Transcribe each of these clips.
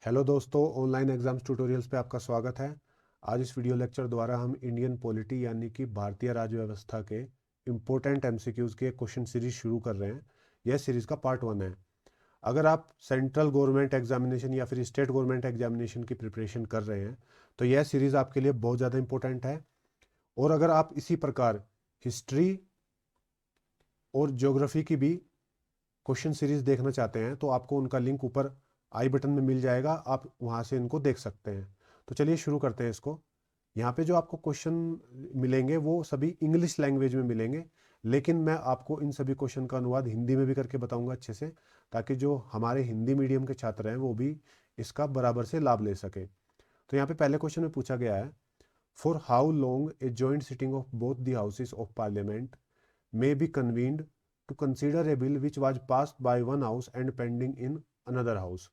Hello दोस्तों, online exams tutorials पे आपका स्वागत है। आज इस वीडियो लेक्चर द्वारा हम इंडियन पॉलिटी यानी कि भारतीय राज्य व्यवस्था के इम्पोर्टेंट एमसीक्यूज़ की एक क्वेश्चन सीरीज शुरू कर रहे हैं। यह सीरीज़ का पार्ट 1 है। अगर आप सेंट्रल गवर्नमेंट एग्जामिनेशन या फिर स्टेट गवर्नमेंट एग्जामिनेशन की प्रिपरेशन कर रहे हैं तो यह सीरीज़ आपके लिए बहुत ज़्यादा इंपॉर्टेंट है। और अगर आप इसी प्रकार हिस्ट्री और ज्योग्राफी की भी क्वेश्चन सीरीज देखना चाहते हैं तो आपको उनका लिंक ऊपर आई बटन में मिल जाएगा, आप वहां से इनको देख सकते हैं। तो चलिए शुरू करते हैं इसको। यहाँ पे जो आपको क्वेश्चन मिलेंगे वो सभी इंग्लिश लैंग्वेज में मिलेंगे, लेकिन मैं आपको इन सभी क्वेश्चन का अनुवाद हिंदी में भी करके बताऊंगा अच्छे से, ताकि जो हमारे हिंदी मीडियम के छात्र हैं वो भी इसका बराबर से लाभ ले सके। तो यहाँ पे पहले क्वेश्चन में पूछा गया है, for how long a joint sitting of both the houses of parliament may be convened to consider a bill which was passed by one house and pending in another house।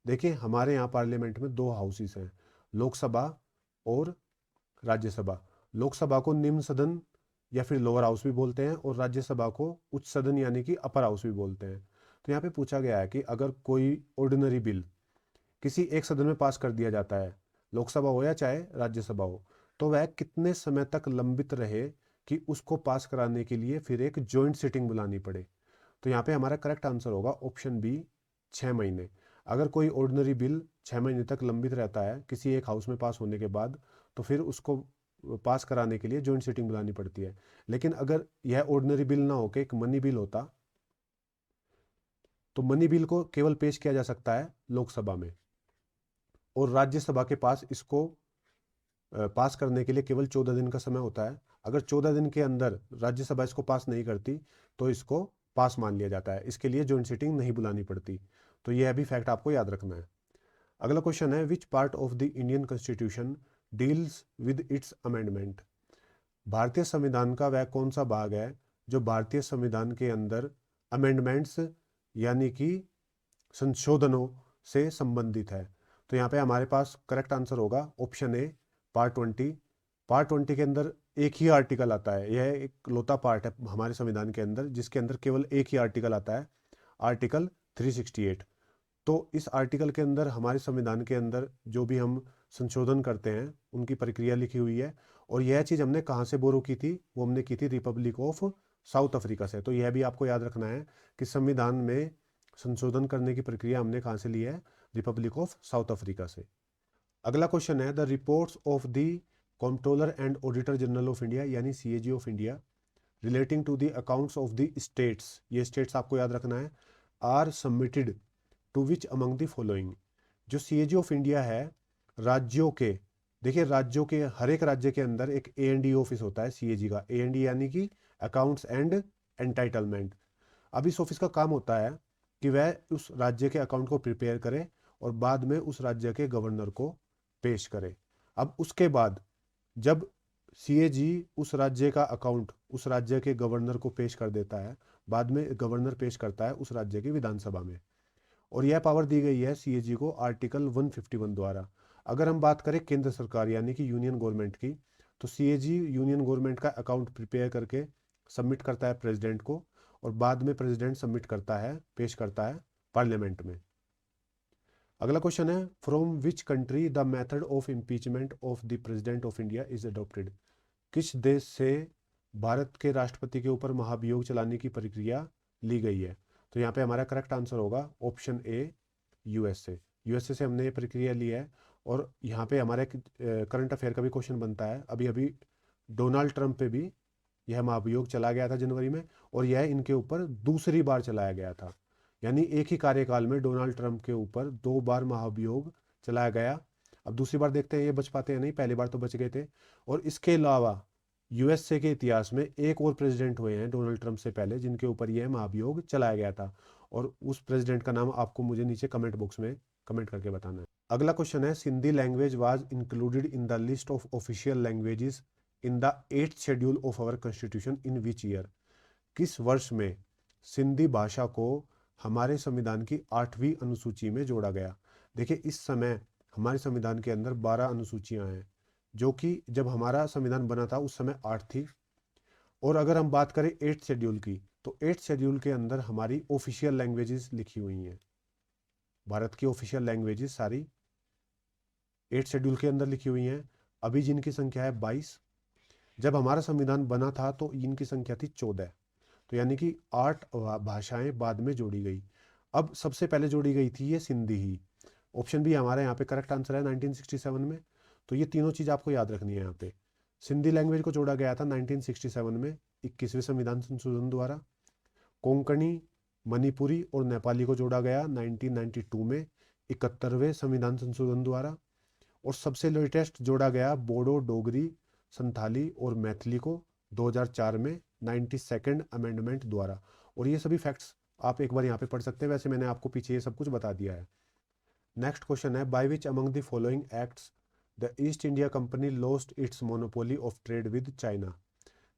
देखिए, हमारे यहाँ parliament में दो houses हैं, लोकसभा और राज्यसभा। लोकसभा को निम्न सदन या फिर लोअर हाउस भी बोलते हैं और राज्यसभा को उच्च सदन यानी कि अपर हाउस भी बोलते हैं। तो यहाँ पे पूछा गया है कि अगर कोई ऑर्डिनरी बिल किसी एक सदन में पास कर दिया जाता है, लोकसभा हो या चाहे राज्यसभा हो, तो वह कितने समय तक लंबित रहे कि उसको पास कराने के लिए फिर एक जॉइंट सिटिंग बुलानी पड़े। तो यहाँ पे हमारा करेक्ट आंसर होगा ऑप्शन बी, 6 महीने। अगर कोई ऑर्डिनरी बिल 6 महीने तक लंबित रहता है किसी एक हाउस में पास होने के बाद, तो फिर उसको पास कराने के लिए जॉइंट सिटिंग बुलानी पड़ती है। लेकिन अगर यह ऑर्डिनरी बिल ना होकर एक मनी बिल होता, तो मनी बिल को केवल पेश किया जा सकता है लोकसभा में, और राज्यसभा के पास इसको पास करने के लिए केवल 14 दिन का समय होता है। अगर 14 दिन के अंदर राज्यसभा इसको पास नहीं करती तो इसको पास मान लिया जाता है, इसके लिए जॉइंट सिटिंग नहीं बुलानी पड़ती। तो यह भी फैक्ट आपको याद रखना है। अगला क्वेश्चन है, which part of the Indian constitution deals with its amendment. भारतीय संविधान का वह कौन सा भाग है जो भारतीय संविधान के अंदर अमेंडमेंट्स यानी कि संशोधनों से संबंधित है। तो यहाँ पे हमारे पास करेक्ट आंसर होगा ऑप्शन ए, पार्ट 20। पार्ट 20 के अंदर एक ही आर्टिकल आता है, यह एक लौता पार्ट है हमारे संविधान के अंदर जिसके अंदर केवल एक ही आर्टिकल आता है, आर्टिकल 368। तो इस आर्टिकल के अंदर हमारे संविधान के अंदर जो भी हम संशोधन करते हैं उनकी प्रक्रिया लिखी हुई है। और यह चीज़ हमने कहाँ से बोरो की थी, वो हमने की थी रिपब्लिक ऑफ साउथ अफ्रीका से। तो यह भी आपको याद रखना है कि संविधान में संशोधन करने की प्रक्रिया हमने कहाँ से ली है, रिपब्लिक ऑफ साउथ अफ्रीका से। अगला क्वेश्चन है, the reports of the controller and auditor general of India यानी CAG of India relating to the accounts of the states, ये स्टेट्स आपको याद रखना है, are submitted to which among the following. जो सीएजी ऑफ इंडिया है राज्यों के, देखिए राज्यों के हर एक राज्य के अंदर एक ए ऑफिस होता है सीएजी का। ए यानी कि अकाउंट्स एंड एंटाइटलमेंट। अब इस ऑफिस का काम होता है कि वह उस राज्य के अकाउंट को प्रिपेयर करे और बाद में उस राज्य के गवर्नर को पेश करे। अब उसके बाद जब सीएजी उस राज्य का अकाउंट उस राज्य के गवर्नर को पेश कर देता है, बाद में गवर्नर पेश करता है उस राज्य की विधानसभा में। और यह पावर दी गई है सीएजी को आर्टिकल 151 द्वारा। अगर हम बात करें केंद्र सरकार यानी कि यूनियन गवर्नमेंट की, तो सीएजी यूनियन गवर्नमेंट का अकाउंट प्रिपेयर करके सबमिट करता है प्रेसिडेंट को, और बाद में प्रेसिडेंट सबमिट करता है, पेश करता है पार्लियामेंट में। अगला क्वेश्चन है, from which country the method of impeachment of the president of India is adopted. किस देश से भारत के राष्ट्रपति के ऊपर महाभियोग चलाने की प्रक्रिया ली गई है। तो यहाँ पे हमारा करेक्ट आंसर होगा ऑप्शन ए, यूएसए। यूएसए से हमने ये प्रक्रिया ली है। और यहाँ पे हमारा एक करंट अफेयर का भी क्वेश्चन बनता है। अभी अभी डोनाल्ड ट्रंप पे भी यह महाभियोग चला गया था जनवरी में, और यह इनके ऊपर दूसरी बार चलाया गया था। यानी एक ही कार्यकाल में डोनाल्ड ट्रंप के ऊपर 2 बार महाभियोग चलाया गया। अब दूसरी बार देखते हैं ये बच पाते हैं नहीं, पहली बार तो बच गए थे। और इसके अलावा यूएसए के इतिहास में एक और प्रेसिडेंट हुए हैं डोनाल्ड ट्रंप से पहले जिनके ऊपर यह महाभियोग चलाया गया था, और उस प्रेसिडेंट का नाम आपको मुझे नीचे कमेंट बॉक्स में कमेंट करके बताना है। अगला क्वेश्चन है, Sindhi language was included in the list of official languages in the 8th schedule of our constitution in which year. किस वर्ष में सिंधी भाषा को हमारे संविधान की 8वीं अनुसूची में जोड़ा गया। देखिए, इस समय हमारे संविधान के अंदर 12 अनुसूचियां हैं, जो कि जब हमारा संविधान बना था उस समय 8 थी। और अगर हम बात करें 8th शेड्यूल की, तो 8th शेड्यूल के अंदर हमारी ऑफिशियल लैंग्वेजेस लिखी हुई हैं। भारत की ऑफिशियल लैंग्वेजेस सारी 8 शेड्यूल के अंदर लिखी हुई हैं। अभी जिनकी संख्या है 22। जब हमारा संविधान बना था तो इनकी संख्या थी 14। तो यानी कि 8 भाषाएं बाद में जोड़ी गई। अब सबसे पहले जोड़ी गई थी ये सिंधी ही। ऑप्शन बी हमारे यहाँ पे करेक्ट आंसर है 1967 में। तो ये तीनों चीज़ आपको याद रखनी है यहाँ पे। सिंधी लैंग्वेज को जोड़ा गया था 1967 में 21वें संविधान संशोधन द्वारा। कोंकणी, मणिपुरी और नेपाली को जोड़ा गया 1992 में 71वें संविधान संशोधन द्वारा। और सबसे लेटेस्ट जोड़ा गया बोडो, डोगरी, संथाली और मैथिली को 2004 में 92nd अमेंडमेंट द्वारा। और ये सभी फैक्ट्स आप एक बार यहाँ पे पढ़ सकते हैं, वैसे मैंने आपको पीछे ये सब कुछ बता दिया है। नेक्स्ट क्वेश्चन है, by which among the following acts the east India company lost its monopoly of trade with China.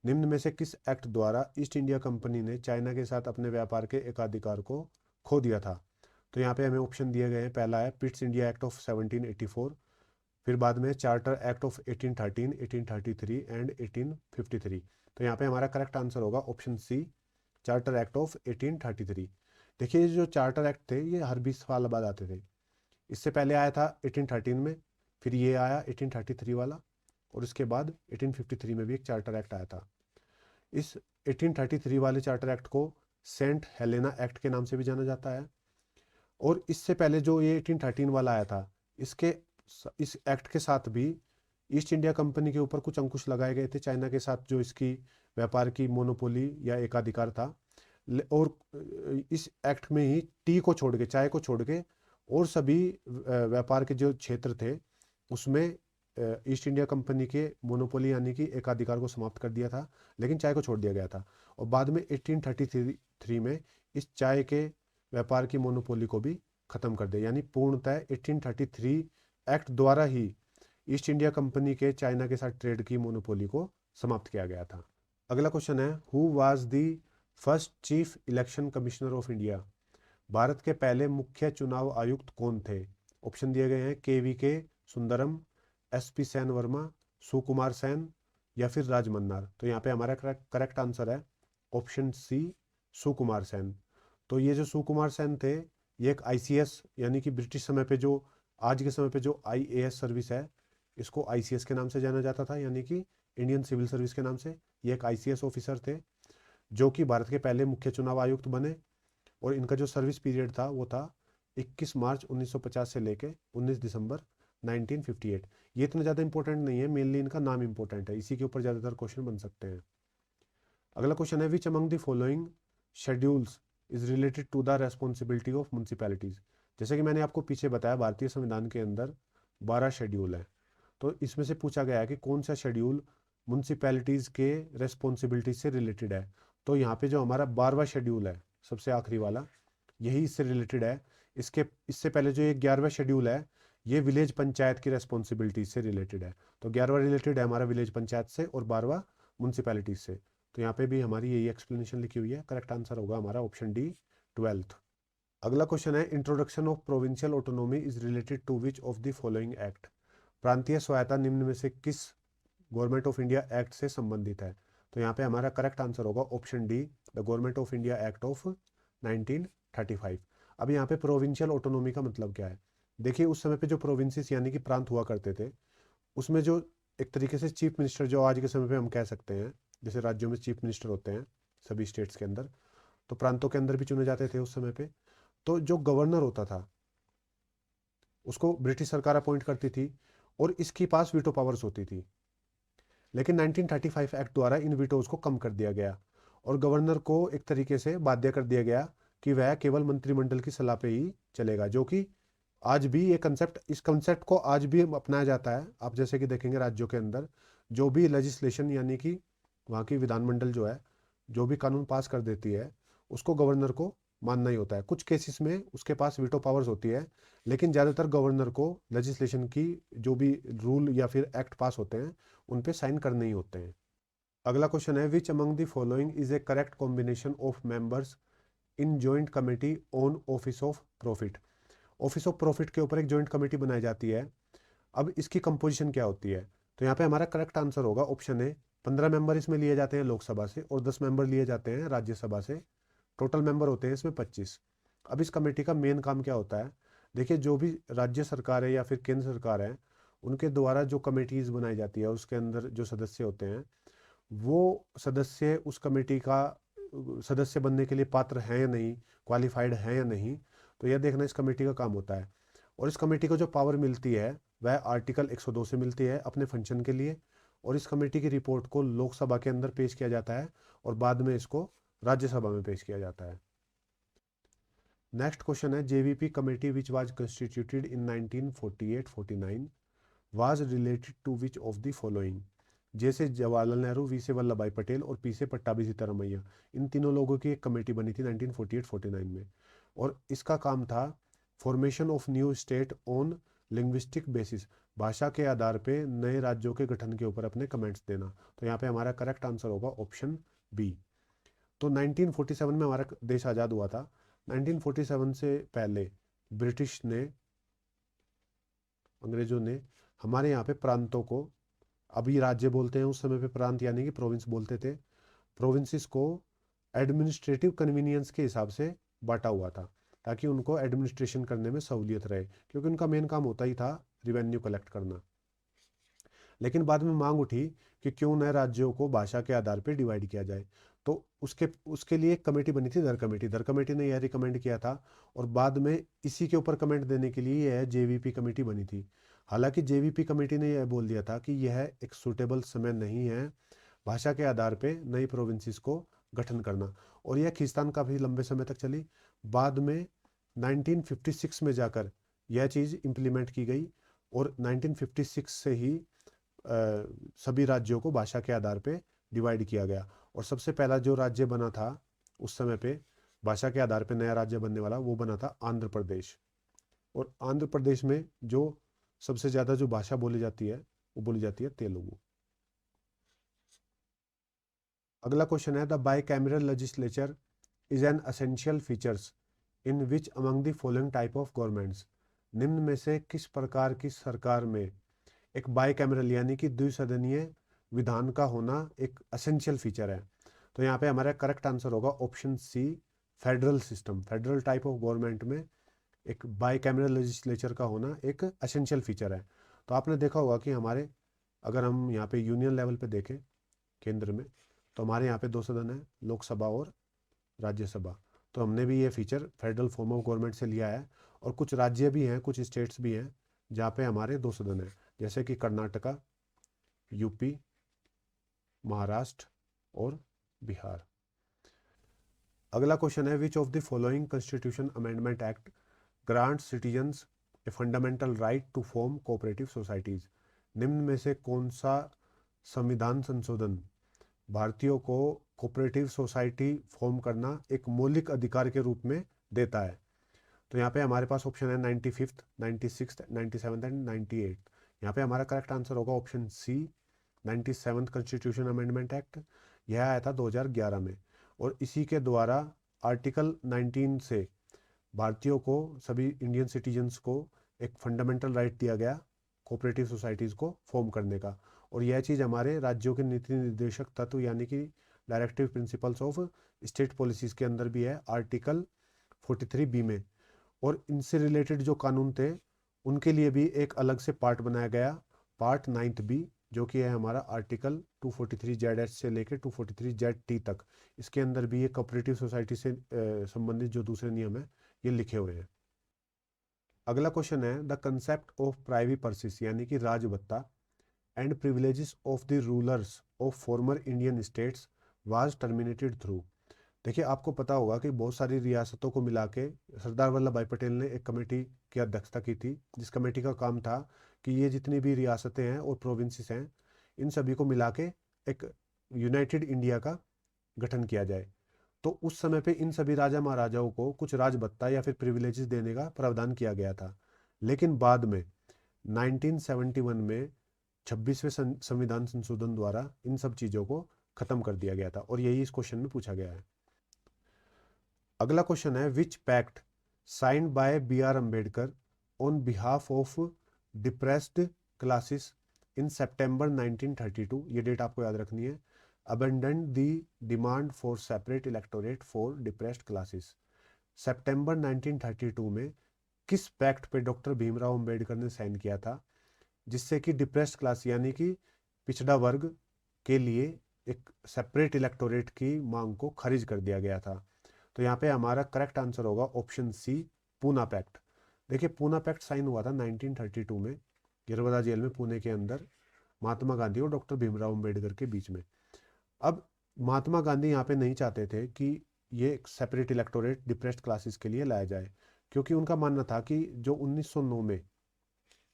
निम्न में से किस एक्ट द्वारा ईस्ट इंडिया कंपनी ने चाइना के साथ अपने व्यापार के एकाधिकार को खो दिया था। तो यहाँ पे हमें ऑप्शन दिए गए हैं। पहला है पिट्स इंडिया एक्ट ऑफ 1784, फिर बाद में चार्टर एक्ट ऑफ 1813, 1833 एंड 1853। तो यहाँ पे हमारा करेक्ट आंसर होगा option C, charter act of 1833। देखिए ये जो चार्टर एक्ट थे ये हर 20 साल बाद आते थे। इससे पहले आया था 1813 में, फिर ये आया 1833 वाला, और इसके बाद 1853 में भी एक चार्टर एक्ट आया था। इस 1833 वाले चार्टर एक्ट को सेंट हेलेना एक्ट के नाम से भी जाना जाता है। और इससे पहले जो ये 1813 वाला आया था, इस एक्ट के साथ भी ईस्ट इंडिया कंपनी के ऊपर कुछ अंकुश लगाए गए थे चाइना के साथ, जो इसकी व्यापार की मोनोपोली या एकाधिकार था। और इस एक्ट में ही टी को छोड़ के, चाय को छोड़ के और सभी व्यापार के जो क्षेत्र थे उसमें ईस्ट इंडिया कंपनी के मोनोपोली यानी कि एकाधिकार को समाप्त कर दिया था, लेकिन चाय को छोड़ दिया गया था। और बाद में 1833 में इस चाय के व्यापार की मोनोपोली को भी खत्म कर दिया, यानी पूर्णतः 1833 एक्ट द्वारा ही ईस्ट इंडिया कंपनी के चाइना के साथ ट्रेड की मोनोपोली को समाप्त किया गया था। अगला क्वेश्चन है, who was the first chief election commissioner of India. Bharat के पहले मुख्य चुनाव आयुक्त कौन थे। ऑप्शन दिए गए हैं KVK सुंदरम, SP सेन वर्मा, सुकुमार सेन या फिर राज मन्नार। तो यहाँ पे हमारा करेक्ट आंसर है ऑप्शन सी, सुकुमार सेन। तो ये जो सुकुमार सेन थे ये एक ICS यानी कि ब्रिटिश समय पे जो, आज के समय पे जो IAS सर्विस है इसको ICS के नाम से जाना जाता था, यानी कि इंडियन सिविल सर्विस के नाम से। ये एक ICS ऑफिसर थे जो कि भारत के पहले मुख्य चुनाव आयुक्त बने। और इनका जो सर्विस पीरियड था वो था 21 मार्च 1950 से लेके 19 दिसंबर 1958। ये इतना ज़्यादा इंपॉर्टेंट नहीं है, मेनली इनका नाम इंपॉर्टेंट है, इसी के ऊपर ज़्यादातर क्वेश्चन बन सकते हैं। अगला क्वेश्चन है, which among the following schedules is related to the responsibility of municipalities. जैसे कि मैंने आपको पीछे बताया भारतीय संविधान के अंदर 12 शेड्यूल है। तो इसमें से पूछा गया है कि कौन सा शेड्यूल म्यूनसिपैलिटीज़ के रेस्पॉन्सिबिलिटी से रिलेटेड है। तो यहाँ पे जो हमारा 12वां शेड्यूल है, सबसे आखिरी वाला, यही इससे रिलेटेड है। इससे पहले जो ये 11वां शेड्यूल है ये विलेज पंचायत की रेस्पॉन्सिबिलिटी से रिलेटेड है। तो 11वां रिलेटेड है हमारा विलेज पंचायत से और 12वां म्यूनसिपैलिटीज से। तो यहाँ पे भी हमारी यही एक्सप्लेनेशन लिखी हुई है। करेक्ट आंसर होगा हमारा ऑप्शन डी, 12th। अगला क्वेश्चन है, introduction of provincial autonomy is related to which of the following act. प्रांतीय स्वायत्ता निम्न में से किस गवर्नमेंट ऑफ इंडिया एक्ट से संबंधित है। तो यहाँ पे हमारा करेक्ट आंसर होगा option D, the government of India act of 1935। अब यहाँ पे प्रोविंशियल ऑटोनॉमी का मतलब क्या है। देखिए उस समय पे जो प्रोविंसेस यानी कि प्रांत हुआ करते थे, उसमें जो एक तरीके से चीफ मिनिस्टर, जो आज के समय पे हम कह सकते हैं जैसे राज्यों में चीफ मिनिस्टर होते हैं सभी स्टेट्स के अंदर, तो प्रांतों के अंदर भी चुने जाते थे उस समय पे। तो जो गवर्नर होता था उसको ब्रिटिश सरकार अपॉइंट करती थी और इसके पास वीटो पावर्स होती थी। लेकिन 1935 एक्ट द्वारा इन वीटोज को कम कर दिया गया और गवर्नर को एक तरीके से बाध्य कर दिया गया कि वह केवल मंत्रिमंडल की सलाह पे ही चलेगा, जो कि आज भी ये कंसेप्ट, इस कंसेप्ट को आज भी अपनाया जाता है। आप जैसे कि देखेंगे राज्यों के अंदर जो भी लेजिस्लेशन यानी कि वहाँ की विधानमंडल जो है जो भी कानून पास कर देती है उसको गवर्नर को मानना ही होता है। कुछ केसेस में उसके पास वीटो पावर्स होती है, लेकिन ज़्यादातर गवर्नर को लेजिस्लेशन की जो भी रूल या फिर एक्ट पास होते हैं उन पे साइन करने ही होते हैं। अगला क्वेश्चन है, which among the following is A correct combination of members in joint committee on office of profit. Office of profit के ऊपर एक जॉइंट कमेटी बनाई जाती है। अब इसकी कंपोजिशन क्या होती है। तो यहाँ पे हमारा करेक्ट आंसर होगा ऑप्शन ए, 15 मेंबर इसमें लिए जाते हैं लोकसभा से और 10 मेंबर लिए जाते हैं राज्यसभा से। टोटल मेंबर होते हैं इसमें 25। अब इस कमेटी का मेन काम क्या होता है, देखिए, जो भी राज्य सरकार है या फिर केंद्र सरकार है, उनके द्वारा जो कमेटीज बनाई जाती है, उसके अंदर जो सदस्य होते हैं, वो सदस्य उस कमेटी का सदस्य बनने के लिए पात्र हैं या नहीं, क्वालिफाइड हैं या नहीं, तो यह देखना इस कमेटी का काम होता है। और इस कमेटी को जो पावर मिलती है वह आर्टिकल 102 से मिलती है अपने फंक्शन के लिए। और इस कमेटी की रिपोर्ट को लोकसभा के अंदर पेश किया जाता है और बाद में इसको राज्यसभा में पेश किया जाता है। नेक्स्ट क्वेश्चन है, JVP committee which was constituted in 1948-49 was related to which of the following. जैसे जवाहरलाल नेहरू, वी से वल्लभ भाई पटेल और पी से पट्टाभी सीतारामैया, इन तीनों लोगों की एक कमेटी बनी थी 1948-49 में। और इसका काम था formation of new state on linguistic basis, भाषा के आधार पे नए राज्यों के गठन के ऊपर अपने कमेंट्स देना। तो यहाँ पे हमारा करेक्ट आंसर होगा ऑप्शन बी। तो 1947 में हमारा देश आज़ाद हुआ था। 1947 से पहले ब्रिटिश ने, अंग्रेजों ने हमारे यहाँ पे प्रांतों को, अभी राज्य बोलते हैं, उस समय पे प्रांत यानी कि प्रोविंस बोलते थे, प्रोविंसेस को एडमिनिस्ट्रेटिव कन्वीनियंस के हिसाब से बांटा हुआ था, ताकि उनको एडमिनिस्ट्रेशन करने में सहूलियत रहे, क्योंकि उनका मेन काम होता ही था रिवेन्यू कलेक्ट करना। लेकिन बाद में मांग उठी कि क्यों न राज्यों को भाषा के आधार पर डिवाइड किया जाए। तो उसके उसके लिए एक कमेटी बनी थी, दर कमेटी ने यह रिकमेंड किया था। और बाद में इसी के ऊपर कमेंट देने के लिए यह जेवीपी कमेटी बनी थी। हालांकि जेवीपी कमेटी ने यह बोल दिया था कि यह एक सूटेबल समय नहीं है भाषा के आधार पे नई प्रोविंसेस को गठन करना। और यह खींचतान काफ़ी लंबे समय तक चली। बाद में 1956 में जाकर यह चीज़ इम्प्लीमेंट की गई और 1956 से ही सभी राज्यों को भाषा के आधार पे डिवाइड किया गया। और सबसे पहला जो राज्य बना था उस समय पे भाषा के आधार पे नया राज्य बनने वाला, वो बना था आंध्र प्रदेश। और आंध्र प्रदेश में जो सबसे ज़्यादा जो भाषा बोली जाती है वो बोली जाती है तेलुगु। अगला क्वेश्चन है, the bicameral legislature is an essential features in which among the following type of governments. निम्न में से किस प्रकार की सरकार में एक बाइकैमरल यानी कि द्विसदनीय विधान का होना एक असेंशियल फीचर है। तो यहाँ पे हमारा करेक्ट आंसर होगा option C, federal system. Federal type of government में एक बाइकैमरल लेजिस्लेचर का होना एक असेंशियल फीचर है। तो आपने देखा होगा कि हमारे, अगर हम यहाँ पे यूनियन लेवल पे देखें केंद्र में, तो हमारे यहाँ पे 2 सदन है, लोकसभा और राज्यसभा। तो हमने भी ये feature federal form of government से लिया है। और कुछ राज्य भी हैं, कुछ स्टेट्स भी हैं जहाँ पे हमारे 2 सदन हैं, जैसे कि कर्नाटका, यूपी, महाराष्ट्र और बिहार। अगला क्वेश्चन है, which of the following constitution amendment act grant citizens a fundamental right to form cooperative societies. निम्न में से कौन सा संविधान संशोधन भारतीयों को कोऑपरेटिव सोसाइटी फॉर्म करना एक मौलिक अधिकार के रूप में देता है। तो यहाँ पे हमारे पास ऑप्शन है 95th, 96th, 97th एंड 98। यहाँ पे हमारा करेक्ट आंसर होगा option C, 97th constitution amendment act. यह आया था 2011 में। और इसी के द्वारा आर्टिकल 19 से भारतीयों को, सभी इंडियन सिटीजन्स को एक फंडामेंटल राइट दिया गया कोऑपरेटिव सोसाइटीज़ को फॉर्म करने का। और यह चीज़ हमारे राज्यों के नीति निर्देशक तत्व यानी कि directive principles of state policies के अंदर भी है, आर्टिकल 43B में। और इनसे रिलेटेड जो कानून थे उनके लिए भी एक अलग से पार्ट बनाया गया, पार्ट 9B, जो कि है हमारा आर्टिकल 243Z से लेकर 243ZT तक। इसके अंदर भी ये कोऑपरेटिव सोसाइटी से संबंधित जो दूसरे नियम है ये लिखे हुए हैं। अगला क्वेश्चन है, the concept of privy persist यानी कि राज भत्ता and privileges of the rulers of former Indian states was terminated through. देखिए, आपको पता होगा कि बहुत सारी रियासतों को मिला के सरदार वल्लभ भाई पटेल ने एक कमेटी की अध्यक्षता की थी, जिस कमेटी का काम था कि ये जितनी भी रियासतें हैं और प्रोविंसेस हैं, इन सभी को मिला के एक यूनाइटेड इंडिया का गठन किया जाए। तो उस समय पे इन सभी राजा महाराजाओं को कुछ राजभत्ता या फिर प्रिविलेजेस देने का प्रावधान किया गया था। लेकिन बाद में 1971 में 26वें संविधान संशोधन द्वारा इन सब चीज़ों को खत्म कर दिया गया था। और यही इस क्वेश्चन में पूछा गया है। अगला क्वेश्चन है, which pact signed by B.R. Ambedkar on behalf of depressed classes in September 1932। ये डेट आपको याद रखनी है। Abandon the demand for separate electorate for depressed classes. सितंबर 1932 में किस पैक्ट पे डॉक्टर भीमराव अंबेडकर ने साइन किया था, जिससे कि डिप्रेस्ड क्लास यानी कि पिछड़ा वर्ग के लिए एक सेपरेट इलेक्टोरेट की मांग को खारिज कर दिया गया था। तो यहाँ पे हमारा करेक्ट आंसर होगा ऑप्शन सी, पूना पैक्ट। देखिए पूना पैक्ट साइन हुआ था 1932 में गिरवदा जेल में पुणे के अंदर महात्मा गांधी और डॉक्टर भीमराव अंबेडकर के बीच में। अब महात्मा गांधी यहाँ पे नहीं चाहते थे कि ये सेपरेट इलेक्टोरेट डिप्रेस्ड क्लासेस के लिए लाया जाए, क्योंकि उनका मानना था कि जो 1909 में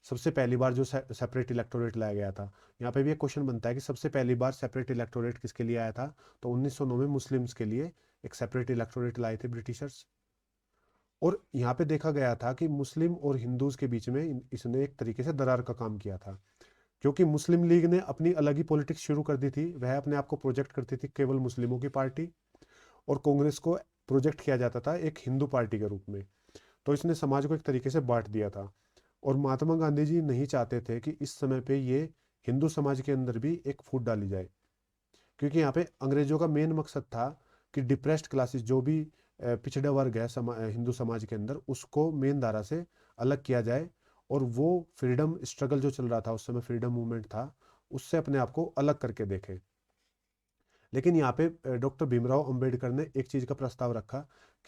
सबसे पहली बार जो सेपरेट इलेक्टोरेट लाया गया था, यहाँ पे भी एक क्वेश्चन बनता है कि सबसे पहली बार सेपरेट इलेक्टोरेट किसके लिए आया था, तो 1909 में मुस्लिम्स के लिए एक सेपरेट इलेक्टोरेट लाए थे ब्रिटिशर्स। और यहाँ पे देखा गया था कि मुस्लिम और हिंदूज के बीच में इसने एक तरीके से दरार का काम किया था, क्योंकि मुस्लिम लीग ने अपनी अलग ही पॉलिटिक्स शुरू कर दी थी, वह अपने आप को प्रोजेक्ट करती थी केवल मुस्लिमों की पार्टी, और कांग्रेस को प्रोजेक्ट किया जाता था एक हिंदू पार्टी के रूप में। तो इसने समाज को एक तरीके से बांट दिया था, और महात्मा गांधी जी नहीं चाहते थे कि इस समय पे ये हिंदू समाज के अंदर भी एक फूट डाली जाए, क्योंकि यहाँ पे अंग्रेजों का मेन मकसद था कि डिप्रेस्ड क्लासेस जो भी पिछड़ा वर्ग है हिंदू समाज के अंदर, उसको मेन धारा से अलग किया जाए, और वो फ्रीडम स्ट्रगल जो चल रहा था उस समय, फ्रीडम मूवमेंट था, उससे अपने आप को अलग करके देखें। लेकिन यहाँ पे डॉक्टर भीमराव अंबेडकर ने एक चीज़ का प्रस्ताव रखा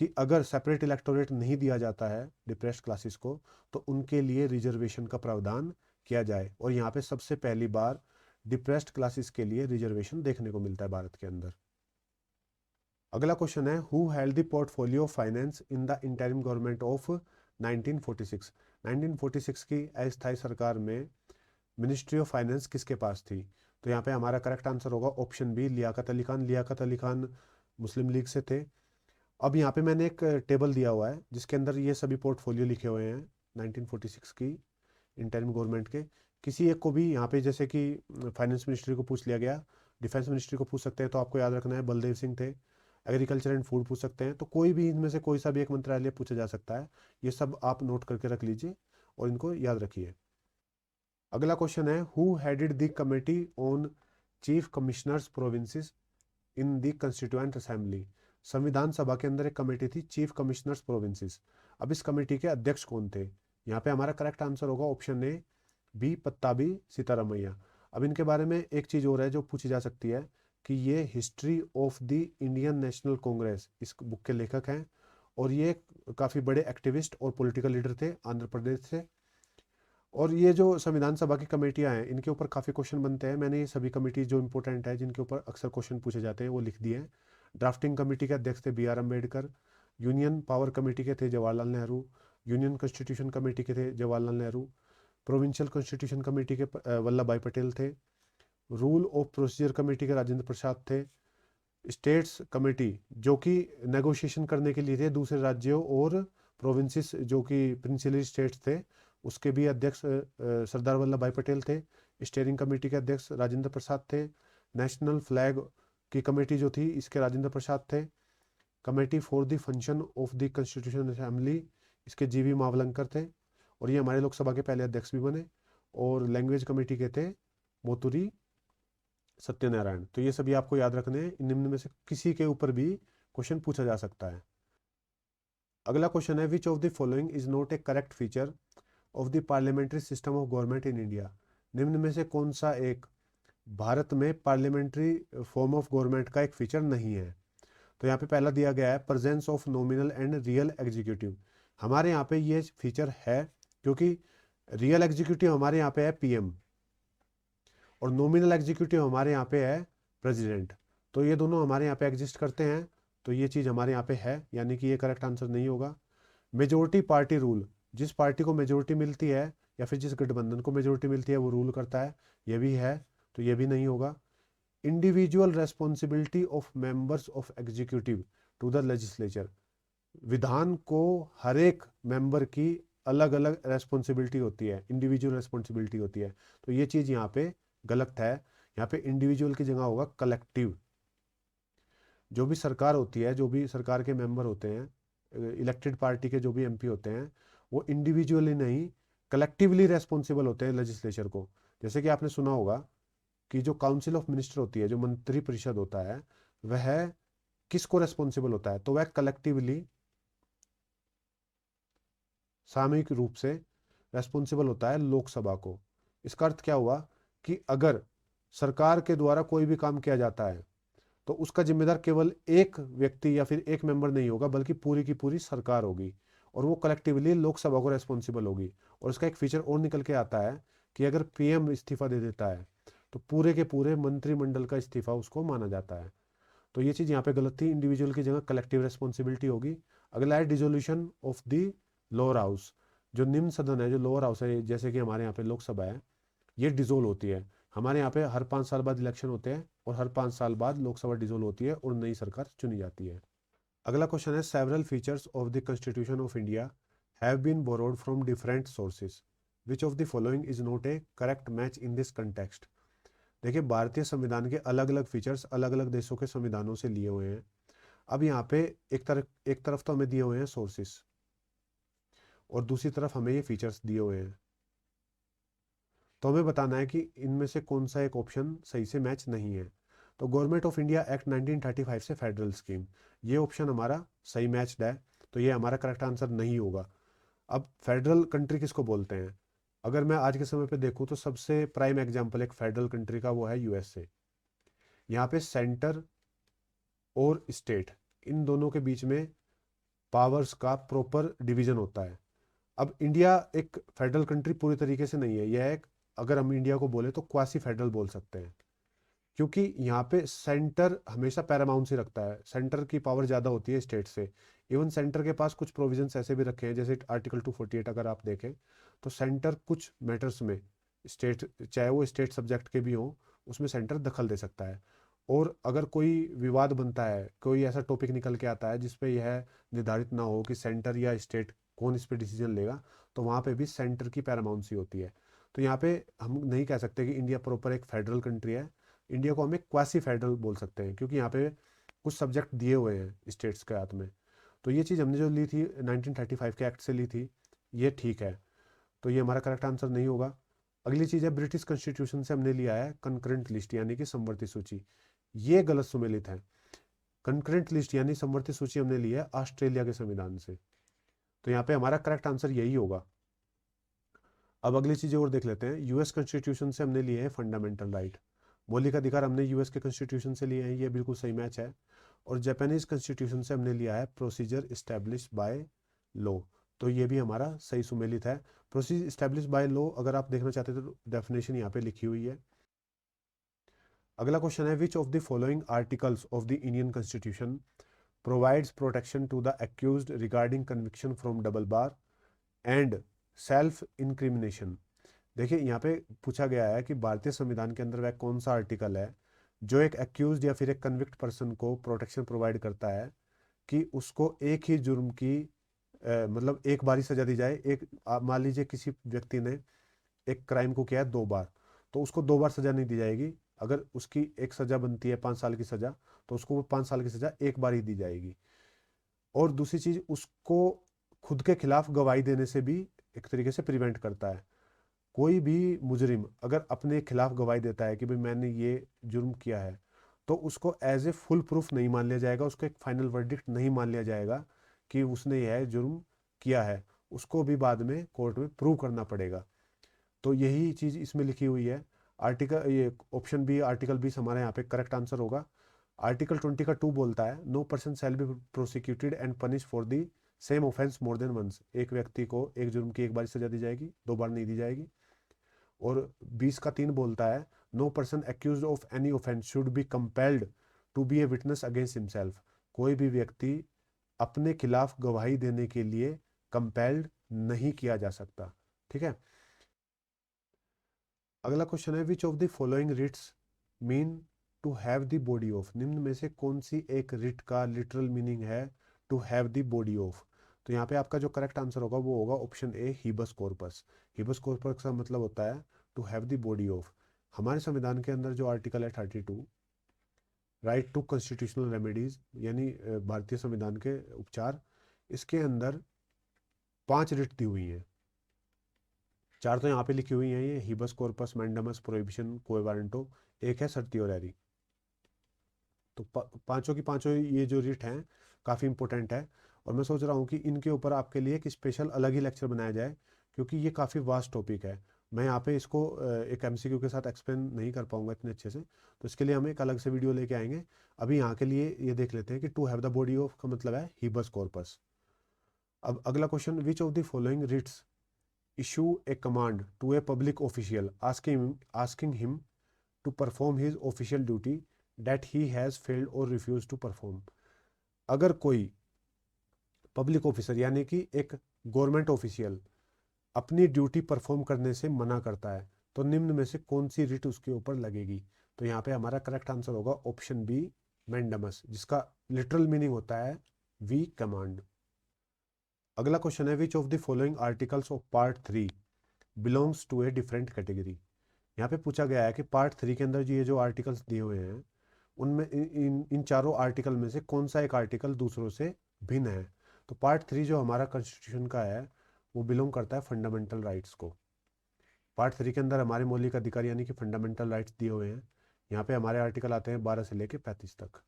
कि अगर सेपरेट इलेक्टोरेट नहीं दिया जाता है डिप्रेस्ड क्लासेस को, तो उनके लिए रिजर्वेशन का प्रावधान किया जाए, और यहाँ पे सबसे पहली बार डिप्रेस्ड क्लासेस के लिए रिजर्वेशन देखने को मिलता है भारत के अंदर। अगला क्वेश्चन है, who held the portfolio of finance in the interim government of 1946। 1946 की अस्थायी सरकार में मिनिस्ट्री ऑफ फाइनेंस किसके पास थी? तो यहाँ पे हमारा करेक्ट आंसर होगा ऑप्शन बी, लियाकत अली खान। लियाकत अली खान मुस्लिम लीग से थे। अब यहाँ पे मैंने एक टेबल दिया हुआ है जिसके अंदर ये सभी पोर्टफोलियो लिखे हुए हैं 1946 की इंटरिम गवर्नमेंट के। किसी एक को भी यहाँ पे, जैसे कि फाइनेंस मिनिस्ट्री को पूछ लिया गया, डिफेंस मिनिस्ट्री को पूछ सकते हैं, तो आपको याद रखना है बलदेव सिंह थे। एग्रीकल्चर एंड फूड पूछ सकते हैं, तो कोई भी इनमें से कोई सा भी एक मंत्रालय पूछा जा सकता है। ये सब आप नोट करके रख लीजिए और इनको याद रखिए। अगला क्वेश्चन है, who headed the committee on chief commissioners provinces in the constituent assembly. संविधान सभा के अंदर एक कमेटी थी चीफ कमिश्नर्स प्रोविंसेस। अब इस कमेटी के अध्यक्ष कौन थे? यहाँ पे हमारा करेक्ट आंसर होगा ऑप्शन ए, बी पत्ताबी सीतारमैया। अब इनके बारे में एक चीज़ और है जो पूछी जा सकती है कि ये history of the Indian national Congress इस बुक के लेखक हैं, और ये काफ़ी बड़े एक्टिविस्ट और पॉलिटिकल लीडर थे आंध्र प्रदेश से। और ये जो संविधान सभा की कमेटियां हैं, इनके ऊपर काफ़ी क्वेश्चन बनते हैं। मैंने ये सभी कमेटी जो इंपॉर्टेंट है, जिनके ऊपर अक्सर क्वेश्चन पूछे जाते हैं, वो लिख दिए हैं। ड्राफ्टिंग कमेटी के अध्यक्ष थे B R Ambedkar. Union power committee के थे Jawaharlal Nehru. Union constitution committee के थे Jawaharlal Nehru. Provincial constitution committee के वल्लभ भाई पटेल थे। रूल ऑफ प्रोसीजर कमेटी के राजेंद्र प्रसाद थे। स्टेट्स कमेटी जो कि नेगोशिएशन करने के लिए थे दूसरे राज्यों और प्रोविंसेस जो कि प्रिंसिपल स्टेट्स थे, उसके भी अध्यक्ष सरदार वल्लभ भाई पटेल थे। स्टीयरिंग कमेटी के अध्यक्ष राजेंद्र प्रसाद थे। नेशनल फ्लैग की कमेटी जो थी, इसके राजेंद्र प्रसाद थे। Committee for the function of the constitution assembly, इसके जीवी मावलंकर थे, और ये हमारे लोकसभा के पहले अध्यक्ष भी बने। और लैंग्वेज कमेटी के थे मोतुरी सत्यनारायण। तो ये सभी आपको याद रखने हैं। निम्न में से किसी के ऊपर भी क्वेश्चन पूछा जा सकता है। अगला क्वेश्चन है, which of the following is not a correct feature of the parliamentary system of government in India. निम्न में से कौन सा एक भारत में पार्लियामेंट्री फॉर्म ऑफ गवर्नमेंट का एक फीचर नहीं है? तो यहाँ पे पहला दिया गया है presence of nominal and real executive. हमारे यहाँ पे ये फीचर है क्योंकि रियल एग्जीक्यूटिव हमारे यहाँ पे है पीएम, और नॉमिनल एग्जीक्यूटिव हमारे यहाँ पे है प्रेसिडेंट। तो ये दोनों हमारे यहाँ पे एग्जिस्ट करते हैं, तो ये चीज़ हमारे यहाँ पे है, यानी कि ये करेक्ट आंसर नहीं होगा। मेजोरिटी पार्टी रूल, जिस पार्टी को मेजोरिटी मिलती है या फिर जिस गठबंधन को मेजोरिटी मिलती है वो रूल करता है, ये भी है, तो ये भी नहीं होगा। Individual responsibility of members of executive to the legislature, विधान को हर एक मेंबर की अलग अलग रेस्पॉन्सिबिलिटी होती है, इंडिविजुअल रेस्पॉन्सिबिलिटी होती है, तो ये चीज़ यहाँ पे गलत है। यहाँ पे इंडिविजुअल की जगह होगा कलेक्टिव। जो भी सरकार होती है, जो भी सरकार के मेंबर होते हैं, इलेक्टेड पार्टी के जो भी एमपी होते हैं, वो इंडिविजुअली नहीं कलेक्टिवली रेस्पॉन्सिबल होते हैं लेजिस्लेचर को। जैसे कि आपने सुना होगा कि जो काउंसिल ऑफ मिनिस्टर होती है, जो मंत्री परिषद होता है, वह किसको रेस्पॉन्सिबल होता है? तो वह कलेक्टिवली सामूहिक रूप से रेस्पॉन्सिबल होता है लोकसभा को। इसका अर्थ क्या हुआ कि अगर सरकार के द्वारा कोई भी काम किया जाता है तो उसका जिम्मेदार केवल एक व्यक्ति या फिर एक मेंबर नहीं होगा, बल्कि पूरी की पूरी सरकार होगी, और वो कलेक्टिवली लोकसभा को रेस्पॉन्सिबल होगी। और इसका एक फीचर और निकल के आता है कि अगर पीएम इस्तीफा दे देता है तो पूरे के पूरे मंत्रिमंडल का इस्तीफा उसको माना जाता है। तो ये चीज़ यहाँ पे गलत थी, इंडिविजुअल की जगह कलेक्टिव रेस्पॉन्सिबिलिटी होगी। अगला है dissolution of the lower house. जो निम्न सदन है, जो लोअर हाउस है, जैसे कि हमारे यहाँ पे लोकसभा है, ये डिसोल्व होती है। हमारे यहाँ पे हर 5 साल बाद इलेक्शन होते हैं और हर 5 साल बाद लोकसभा डिसोल्व होती है और नई सरकार चुनी जाती है। अगला क्वेश्चन है, several features of the constitution of India have been borrowed from different sources, which of the following is not a correct match in this context. देखिए, भारतीय संविधान के अलग अलग फीचर्स अलग अलग देशों के संविधानों से लिए हुए हैं। अब यहाँ पे एक तरफ तो हमें दिए हुए हैं सोर्सेस और दूसरी तरफ हमें ये फीचर्स दिए हुए हैं। तो हमें बताना है कि इनमें से कौन सा एक ऑप्शन सही से मैच नहीं है। तो गवर्नमेंट ऑफ इंडिया एक्ट 1935 से फेडरल स्कीम, ये ऑप्शन हमारा सही मैच्ड है, तो ये हमारा करेक्ट आंसर नहीं होगा। अब फेडरल कंट्री किसको बोलते हैं? अगर मैं आज के समय पे देखूं तो सबसे प्राइम एग्जांपल एक फेडरल कंट्री का वो है यूएसए। यहाँ पे सेंटर और स्टेट, इन दोनों के बीच में पावर्स का प्रॉपर डिवीजन होता है। अब इंडिया एक फेडरल कंट्री पूरी तरीके से नहीं है, यह एक, अगर हम इंडिया को बोले तो क्वासी फेडरल बोल सकते हैं, क्योंकि यहाँ पे सेंटर हमेशा पैरामाउंट से रखता है, सेंटर की पावर ज़्यादा होती है स्टेट से। इवन सेंटर के पास कुछ प्रोविजंस ऐसे भी रखे हैं, जैसे आर्टिकल 248 अगर आप देखें तो सेंटर कुछ मैटर्स में स्टेट, चाहे वो स्टेट सब्जेक्ट के भी हों, उसमें सेंटर दखल दे सकता है। और अगर कोई विवाद बनता है, कोई ऐसा टॉपिक निकल के आता है जिसपे यह निर्धारित ना हो कि सेंटर या स्टेट कौन इस पर डिसीजन लेगा, तो वहाँ पे भी सेंटर की पैरामाउंसी होती है। तो यहाँ पे हम नहीं कह सकते कि इंडिया प्रॉपर एक फेडरल कंट्री है। इंडिया को हम एक क्वासी फेडरल बोल सकते हैं, क्योंकि यहाँ पे कुछ सब्जेक्ट दिए हुए हैं स्टेट्स के हाथ में। तो ये चीज़ हमने जो ली थी 1935 के एक्ट से ली थी, ये ठीक है, तो ये हमारा करेक्ट आंसर नहीं होगा। अगली चीज़ है, ब्रिटिश कॉन्स्टिट्यूशन से हमने लिया है कंकरेंट लिस्ट यानी कि समवर्ती सूची, ये गलत सुमेलित है। कंकरेंट लिस्ट यानी समवर्ती सूची हमने ली है ऑस्ट्रेलिया के संविधान से, तो यहाँ पे हमारा करेक्ट आंसर यही होगा। अब अगली चीज़ और देख लेते हैं, यूएस कॉन्स्टिट्यूशन से हमने लिए है फंडामेंटल राइट, मौलिक अधिकार हमने यूएस के कॉन्स्टिट्यूशन से लिए हैं, ये बिल्कुल सही मैच है। और जापानीज कॉन्स्टिट्यूशन से हमने लिया है प्रोसीजर इस्टेब्लिश बाय लॉ, तो ये भी हमारा सही सुमेलित है। प्रोसीजर इस्टेब्लिश बाय लॉ अगर आप देखना चाहते हैं तो डेफिनेशन यहाँ पे लिखी हुई है। अगला क्वेश्चन है, which of the following articles of the Indian constitution provides protection to the accused regarding conviction from double bar and self incrimination. देखिए, यहाँ पे पूछा गया है कि भारतीय संविधान के अंदर वह कौन सा आर्टिकल है जो एक एक्यूज्ड या फिर एक कन्विक्ट पर्सन को प्रोटेक्शन प्रोवाइड करता है कि उसको एक ही जुर्म की मतलब एक बार ही सजा दी जाए। एक मान लीजिए किसी व्यक्ति ने एक क्राइम को किया है 2 बार, तो उसको 2 बार सजा नहीं दी जाएगी। अगर उसकी एक सजा बनती है 5 साल की सजा, तो उसको वो 5 साल की सजा एक बार ही दी जाएगी। और दूसरी चीज, उसको खुद के खिलाफ गवाही देने से भी एक तरीके से प्रिवेंट करता है। कोई भी मुजरिम अगर अपने खिलाफ गवाही देता है कि भाई मैंने ये जुर्म किया है, तो उसको एज ए फुल प्रूफ नहीं मान लिया जाएगा, उसको एक फाइनल वर्डिक्ट नहीं मान लिया जाएगा कि उसने यह जुर्म किया है, उसको भी बाद में कोर्ट में प्रूव करना पड़ेगा। तो यही चीज़ इसमें लिखी हुई है। आर्टिकल, ये ऑप्शन बी, आर्टिकल 20 हमारे यहाँ पे करेक्ट आंसर होगा। आर्टिकल 20 का 2 बोलता है, no person shall be prosecuted and punish for the same offence more than once. एक व्यक्ति को एक जुर्म की एक बार सजा दी जाएगी, 2 बार नहीं दी जाएगी। और 20 का 3 बोलता है, no person accuse of any offence should be compelled to be a witness against himself. कोई भी व्यक्ति अपने खिलाफ गवाही देने के लिए कंपेल्ड नहीं किया जा सकता। ठीक है। अगला क्वेश्चन है, which of the following writs mean to have the body of. निम्न में से कौन सी एक रिट का लिटरल मीनिंग है to have the body of. तो यहाँ पे आपका जो करेक्ट आंसर होगा वो होगा option A, habeas corpus. Habeas corpus का मतलब होता है to have the body of. हमारे संविधान के अंदर जो आर्टिकल है 32, राइट टू कॉन्स्टिट्यूशनल रेमेडीज यानी भारतीय संविधान के उपचार, इसके अंदर 5 रिट दी हुई हैं। 4 तो यहाँ पे लिखी हुई हैं, ये हिबस कॉर्पस, मैंडमस, प्रोहिबिशन, क्वो वारंटो, एक है सर्टियोरेरी। तो पांचों की पांचों ये जो रिट हैं काफ़ी इंपॉर्टेंट है। और मैं सोच रहा हूँ कि इनके ऊपर आपके लिए एक स्पेशल अलग ही लेक्चर बनाया जाए, क्योंकि ये काफ़ी वास्ट टॉपिक है। मैं यहाँ पे इसको एक एमसीक्यू के साथ एक्सप्लेन नहीं कर पाऊंगा इतने अच्छे से, तो इसके लिए हम एक अलग से वीडियो लेके आएंगे। अभी यहाँ के लिए ये देख लेते हैं कि to have the body of का मतलब है हीबस कॉर्पस। अब अगला question, which of the following writs issue a command to a public official asking him to perform his official duty that he has failed और refuse to perform. अगर कोई public officer यानी कि एक government official अपनी duty perform करने से मना करता है, तो निम्न में से कौन सी रिट उसके ऊपर लगेगी? तो यहाँ पे हमारा करेक्ट आंसर होगा ऑप्शन बी, मैंडमस, जिसका लिटरल मीनिंग होता है वी कमांड। अगला क्वेश्चन है, which of the following articles of part 3 belongs to a different category. यहाँ पे पूछा गया है कि पार्ट 3 के अंदर ये जो आर्टिकल्स दिए हुए हैं उनमें इन चारों आर्टिकल में से कौन सा एक आर्टिकल दूसरों से भिन्न है? तो पार्ट 3 जो हमारा कॉन्स्टिट्यूशन का है वो बिलोंग करता है फंडामेंटल राइट्स को। पार्ट 3 के अंदर हमारे मौलिक अधिकार यानी कि फंडामेंटल राइट्स दिए हुए हैं। यहाँ पे हमारे आर्टिकल आते हैं 12 से लेके 35 तक।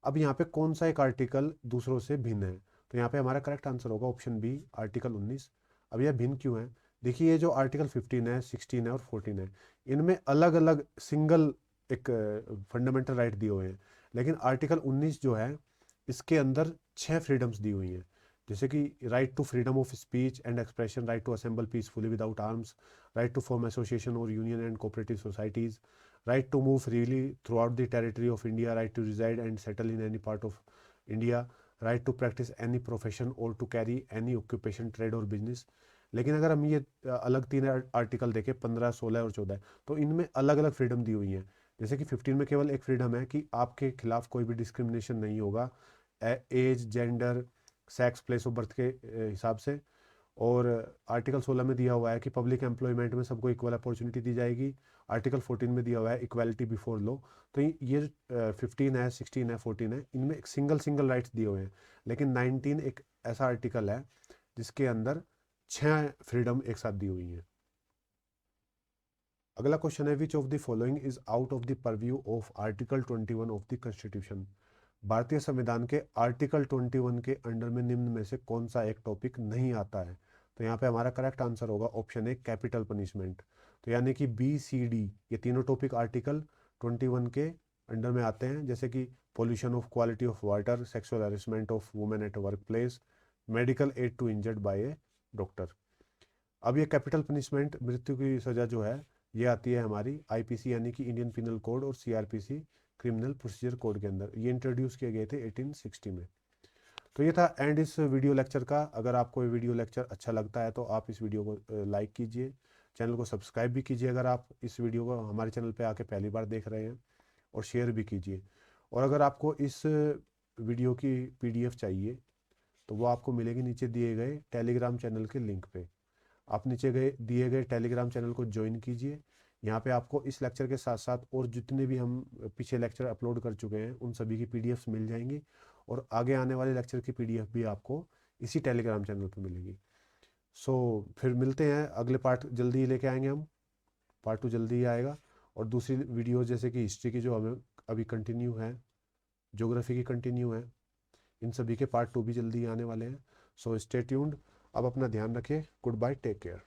अब यहाँ पे कौन सा एक आर्टिकल दूसरों से भिन्न है? तो यहाँ पे हमारा करेक्ट आंसर होगा ऑप्शन बी, आर्टिकल 19। अब यह भिन्न क्यों है? देखिए, ये जो आर्टिकल 15 है, 16 है और 14 है, इनमें अलग अलग सिंगल एक फंडामेंटल राइट दिए हुए हैं, लेकिन आर्टिकल 19 जो है इसके अंदर 6 फ्रीडम्स दी हुई हैं, जैसे कि right to freedom of speech and expression, right to assemble peacefully without arms, right to form association और union and cooperative societies, right to move freely throughout the territory of India, right to reside and settle in any part of India, right to practice any profession or to carry any occupation, trade or business। लेकिन अगर हम ये अलग 3 article देखें, 15, 16 और 14, तो इनमें अलग अलग फ्रीडम दी हुई हैं। जैसे कि 15 में केवल एक फ्रीडम है कि आपके खिलाफ कोई भी डिस्क्रिमिनेशन नहीं होगा age, gender, sex, place of birth के हिसाब से। और आर्टिकल 16 में दिया हुआ है कि पब्लिक एम्प्लॉयमेंट में सबको इक्वल अपॉर्चुनिटी दी जाएगी। आर्टिकल 14 में दिया हुआ है इक्वालिटी बिफोर लॉ। तो ये 15 है, 16 है, 14 है, इनमें एक सिंगल राइट्स दिए हुए हैं, लेकिन 19 एक ऐसा आर्टिकल है जिसके अंदर 6 फ्रीडम एक साथ दी हुई हैं। अगला क्वेश्चन है, which of the following is out of the purview of article 21 of the constitution. भारतीय संविधान के आर्टिकल 21 के अंडर में निम्न में से कौन सा एक टॉपिक नहीं आता है? तो यहाँ पे हमारा करेक्ट आंसर होगा ऑप्शन ए, कैपिटल पनिशमेंट। तो यानी कि बी, सी, डी ये तीनों टॉपिक आर्टिकल 21 के अंडर में आते हैं, जैसे कि pollution of quality of water, sexual harassment of women at work place, medical aid to injured by a doctor. अब ये कैपिटल पनिशमेंट, मृत्यु की सजा जो है, ये आती है हमारी आईपीसी यानी कि इंडियन पिनल कोड और सीआरपीसी क्रिमिनल प्रोसीजर कोड के अंदर। ये इंट्रोड्यूस किए गए थे 1860 में। तो ये था एंड इस वीडियो लेक्चर का। अगर आपको ये वीडियो लेक्चर अच्छा लगता है तो आप इस वीडियो को लाइक कीजिए, चैनल को सब्सक्राइब भी कीजिए अगर आप इस वीडियो को हमारे चैनल पे आके पहली बार देख रहे हैं, और शेयर भी कीजिए। और अगर आपको इस वीडियो की पीडीएफ चाहिए तो वो आपको मिलेगी नीचे दिए गए टेलीग्राम चैनल के लिंक पे। आप नीचे दिए गए टेलीग्राम चैनल को ज्वाइन कीजिए। यहाँ पे आपको इस लेक्चर के साथ साथ और जितने भी हम पीछे लेक्चर अपलोड कर चुके हैं उन सभी की पीडीएफ्स मिल जाएंगी, और आगे आने वाले लेक्चर की पीडीएफ भी आपको इसी टेलीग्राम चैनल पर मिलेगी। सो फिर मिलते हैं, अगले पार्ट जल्दी ही लेके आएंगे हम, पार्ट 2 जल्दी ही आएगा। और दूसरी वीडियो जैसे कि हिस्ट्री की जो हमें अभी कंटिन्यू है, ज्योग्राफी की कंटिन्यू है, इन सभी के पार्ट 2 भी जल्दी आने वाले हैं। So stay tuned. अब अपना ध्यान रखें। Good bye, take care.